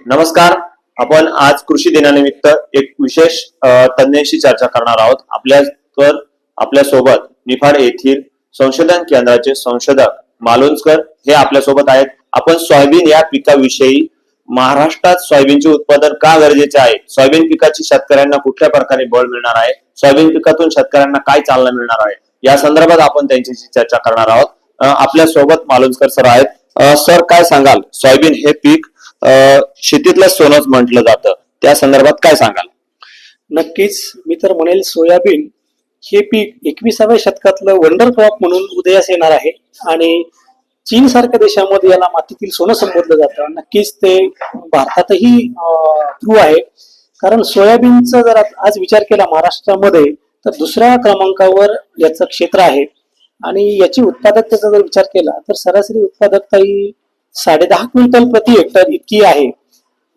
नमस्कार. आपण आज कृषी दिनानिमित्त एक विशेष तज्ञांशी चर्चा करणार आहोत. आपल्या सोबत निफाड येथील संशोधन केंद्राचे संशोधक मालुंजकर हे आपल्या सोबत आहेत. आपण सोयाबीन या पिकाविषयी, महाराष्ट्रात सोयाबीनचे उत्पादन का गरजेचे आहे, सोयाबीन पिकाची शेतकऱ्यांना कुठल्या प्रकारे बळ मिळणार आहे, सोयाबीन पिकातून शेतकऱ्यांना काय चालना मिळणार आहे, या संदर्भात आपण त्यांच्याशी चर्चा करणार आहोत. आपल्या सोबत मालुंजकर सर आहेत. सर, काय सांगाल, सोयाबीन हे पीक शेतीतलं सोनंच म्हटलं जातं, त्या संदर्भात काय सांगाल? नक्कीच, मी तर म्हणेल सोयाबीन हे पीक 21व्या शतकातलं वंडर क्रॉप म्हणून उदयास येणार आहे आणि चीन सारख्या देशामध्ये याला मातीतील सोनं संबोधलं जातं. नक्कीच ते भारतातही ट्रू आहे, कारण सोयाबीनचा जर आज विचार केला महाराष्ट्रामध्ये तर दुसऱ्या क्रमांकावर याचं क्षेत्र आहे आणि याची उत्पादकतेचा जर विचार केला तर सरासरी उत्पादकता ही 10.5 क्विंटल प्रति हेक्टर इतकी आहे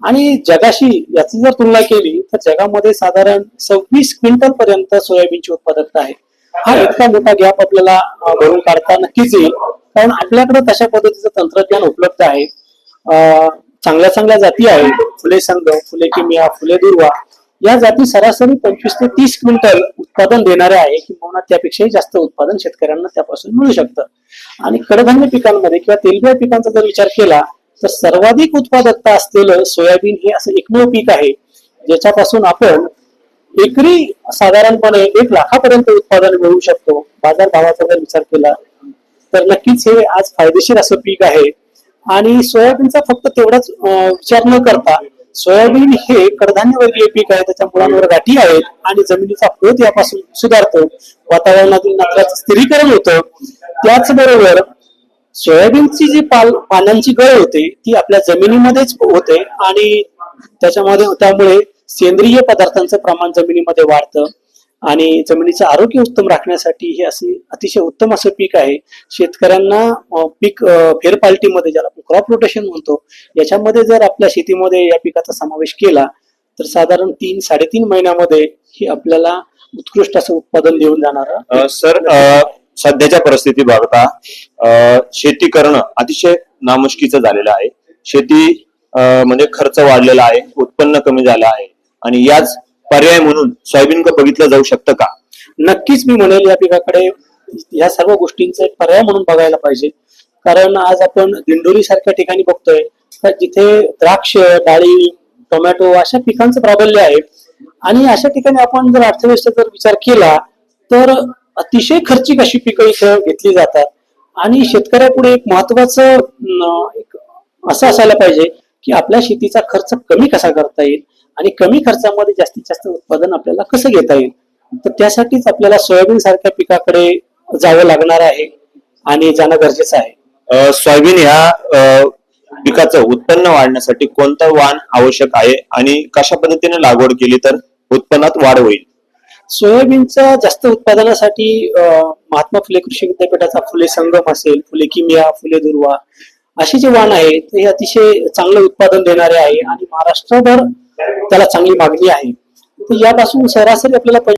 आणि जगाशी याची जर तुलना केली तर जगामध्ये साधारण 26 क्विंटल पर्यंत सोयाबीनची उत्पादकता आहे. हा इतका मोठा गॅप आपल्याला भरून काढता नक्कीच येईल, कारण आपल्याकडे तशा पद्धतीचं तंत्रज्ञान उपलब्ध आहे. चांगल्या चांगल्या जाती आहेत, फुले संघ, फुले किमिया, फुले दुर्वा, या जाती सरासरी 25 ते 30 क्विंटल उत्पादन देणाऱ्या आहे, किंवा त्यापेक्षाही जास्त उत्पादन शेतकऱ्यांना त्यापासून मिळू शकतं. आणि कडधान्य पिकांमध्ये किंवा तेलबिया पिकांचा जर विचार केला तर सर्वाधिक उत्पादकता असलेलं सोयाबीन हे असं एकमेव पीक आहे ज्याच्यापासून आपण एकरी साधारणपणे 1 लाखापर्यंत उत्पादन मिळवू शकतो. बाजार भावाचा जर विचार केला तर नक्कीच हे आज फायदेशीर असं पीक आहे. आणि सोयाबीनचा फक्त तेवढाच विचार न करता, सोयाबीन हे कडधान्य वर्गीय पीक आहे, त्याच्या मुळांवर गाठी आहेत आणि जमिनीचा पोत यापासून सुधारतो, वातावरणातील नत्राचं स्थिरीकरण होतं. त्याचबरोबर सोयाबीनची जी पानांची गळ होते ती आपल्या जमिनीमध्येच होते आणि त्यामुळे सेंद्रिय पदार्थांचं प्रमाण जमिनीमध्ये वाढतं आणि जमिनीचं आरोग्य उत्तम राखण्यासाठी हे असे अतिशय उत्तम असं पीक आहे. शेतकऱ्यांना पीक फेरपालटीमध्ये, ज्याला आपण क्रॉप रोटेशन म्हणतो, याच्यामध्ये जर आपल्या शेतीमध्ये या पिकाचा समावेश केला तर साधारण 3-3.5 महिन्यामध्ये हे आपल्याला उत्कृष्ट असं उत्पादन देऊन जाणार. सर, सध्याच्या परिस्थिती बघता शेती करणं अतिशय नामुष्कीचं झालेलं आहे. शेती म्हणजे खर्च वाढलेला आहे, उत्पन्न कमी झालं आहे आणि याच पर्याय म्हणून सोयाबीन बघितलं जाऊ शकतं का? नक्कीच मी म्हणेल या पिकाकडे या सर्व गोष्टींचा एक पर्याय म्हणून बघायला पाहिजे, कारण आज आपण दिंडोरी सारख्या ठिकाणी बघतोय तर जिथे द्राक्ष, डाळी, टोमॅटो अशा पिकांचं प्राबल्य आहे आणि अशा ठिकाणी आपण जर अर्थव्यवस्थेचा जर विचार केला तर अतिशय खर्चिक अशी पिकं इथं घेतली जातात. आणि शेतकऱ्यापुढे एक महत्वाचं असं असायला पाहिजे की आपल्या शेतीचा खर्च कमी कसा करता येईल आणि कमी खर्चामध्ये जास्तीत जास्त उत्पादन आपल्याला कसं घेता येईल. तर त्यासाठीच आपल्याला सोयाबीन सारख्या पिकाकडे जावं लागणार आहे आणि जाणं गरजेचं आहे. सोयाबीन ह्या पिकाचं उत्पन्न वाढण्यासाठी कोणतं वाण आवश्यक आहे आणि कशा पद्धतीने लागवड केली तर उत्पन्नात वाढ होईल? सोयाबीनच्या जास्त उत्पादनासाठी महात्मा फुले कृषी विद्यापीठाचा फुले संगम असेल, फुले किमिया, फुले दुर्वा असे जे वाण आहेत ते अतिशय चांगलं उत्पादन देणारे आहे आणि महाराष्ट्रभर त्याला चांगली मागणी आहे. तर यापासून सरासरी आपल्याला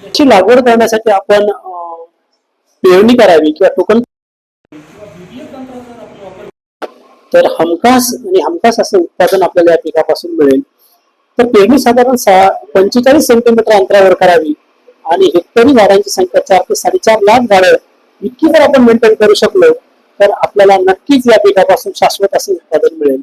याची लागवड करण्यासाठी आपण पेरणी करावी किंवा टोकन तर हमखास असं उत्पादन आपल्याला या पिकापासून मिळेल. तर पेरणी साधारण 45 सेंटीमीटर अंतरावर करावी आणि हेक्टरी झाडांची संख्या 4 ते 4.5 लाख झाडं इतकी जर आपण मेंटेन करू शकलो तर आपल्याला नक्कीच या पिकापासून शाश्वत असं उत्पादन मिळेल.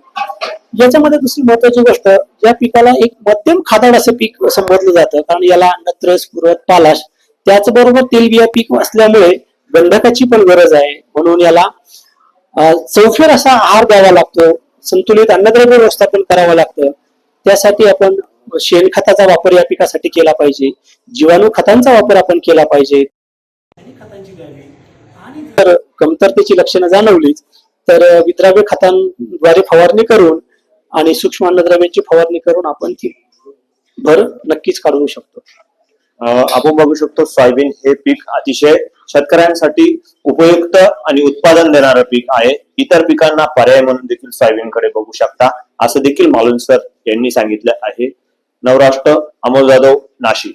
याच्यामध्ये दुसरी महत्वाची गोष्ट, या पिकाला एक मध्यम खादाड असं पीक संबोधलं जातं, कारण याला नत्र, स्फुरद, पालाश, त्याचबरोबर तेलबिया पीक असल्यामुळे गंधकाची पण गरज आहे, म्हणून याला चौफेर असा आहार द्यावा लागतो, संतुलित अन्नद्रव्य व्यवस्थापन करावं लागतं. त्यासाठी आपण शेणखताचा वापर या पिकासाठी केला पाहिजे, जीवाणू खतांचा वापर आपण केला पाहिजे. आणि जर कमतरतेची लक्षणं जाणवलीच तर विद्राव्य खतांद्वारे फवारणी करून आणि सूक्ष्म अन्नद्रव्यांची फवारणी करून आपण ती भर नक्कीच काढू शकतो. आपण बघू शकतो सोयाबीन हे पीक अतिशय शेतकऱ्यांसाठी उपयुक्त आणि उत्पादन देणारं पीक आहे. इतर पिकांना पर्याय म्हणून देखील सोयाबीनकडे बघू शकता, असं देखील मालुंजकर यांनी सांगितलं आहे. नवराष्ट्र, अमोल जाधव, नाशिक.